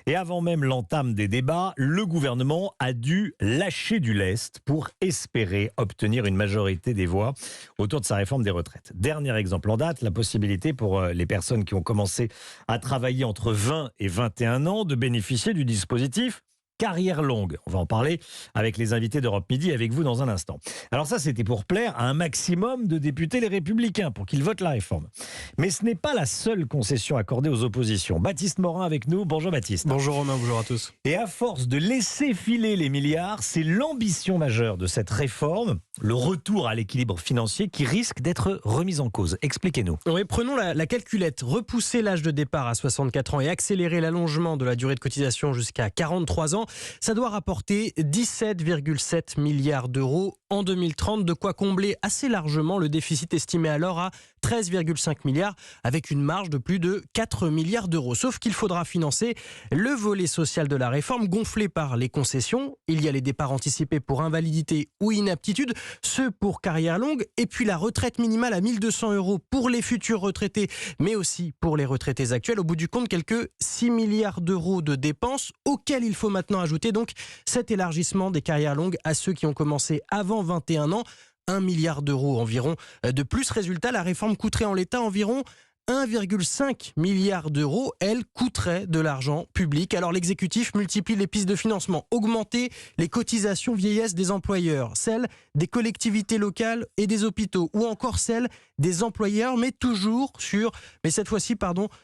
Et avant même l'entame des débats, le gouvernement a dû lâcher du lest pour espérer obtenir une majorité des voix autour de sa réforme des retraites. Dernier exemple en date, la possibilité pour les personnes qui ont commencé à travailler entre 20 et 21 ans de bénéficier du dispositif carrière longue. On va en parler avec les invités d'Europe Midi, avec vous dans un instant. Alors ça, c'était pour plaire à un maximum de députés les Républicains, pour qu'ils votent la réforme. Mais ce n'est pas la seule concession accordée aux oppositions. Baptiste Morin avec nous. Bonjour Baptiste. Bonjour Romain, bonjour à tous. Et à force de laisser filer les milliards, c'est l'ambition majeure de cette réforme, le retour à l'équilibre financier qui risque d'être remise en cause. Expliquez-nous. Oui, prenons la calculette. Repousser l'âge de départ à 64 ans et accélérer l'allongement de la durée de cotisation jusqu'à 43 ans, ça doit rapporter 17,7 milliards d'euros en 2030, de quoi combler assez largement le déficit estimé alors à 13,5 milliards, avec une marge de plus de 4 milliards d'euros. Sauf qu'il faudra financer le volet social de la réforme, gonflé par les concessions. Il y a les départs anticipés pour invalidité ou inaptitude, ceux pour carrière longue, et puis la retraite minimale à 1 200 euros pour les futurs retraités, mais aussi pour les retraités actuels. Au bout du compte, quelques 6 milliards d'euros de dépenses, auxquels il faut maintenant ajouter donc cet élargissement des carrières longues à ceux qui ont commencé avant 21 ans. 1 milliard d'euros environ de plus. Résultat, la réforme coûterait en l'état environ 1,5 milliard d'euros, elle coûterait de l'argent public. Alors l'exécutif multiplie les pistes de financement, augmenter les cotisations vieillesse des employeurs, celles des collectivités locales et des hôpitaux, ou encore celles des employeurs, mais cette fois-ci,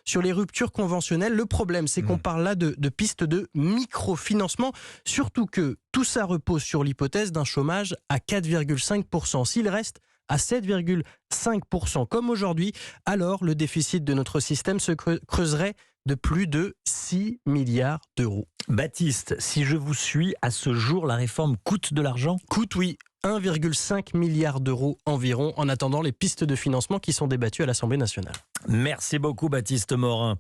sur les ruptures conventionnelles. Le problème, c'est qu'on parle là de pistes de microfinancement, surtout que tout ça repose sur l'hypothèse d'un chômage à 4,5%. S'il reste à 7,5% comme aujourd'hui, alors le déficit de notre système se creuserait de plus de 6 milliards d'euros. Baptiste, si je vous suis, à ce jour, la réforme coûte de l'argent ? Coûte, oui. 1,5 milliard d'euros environ, en attendant les pistes de financement qui sont débattues à l'Assemblée nationale. Merci beaucoup Baptiste Morin.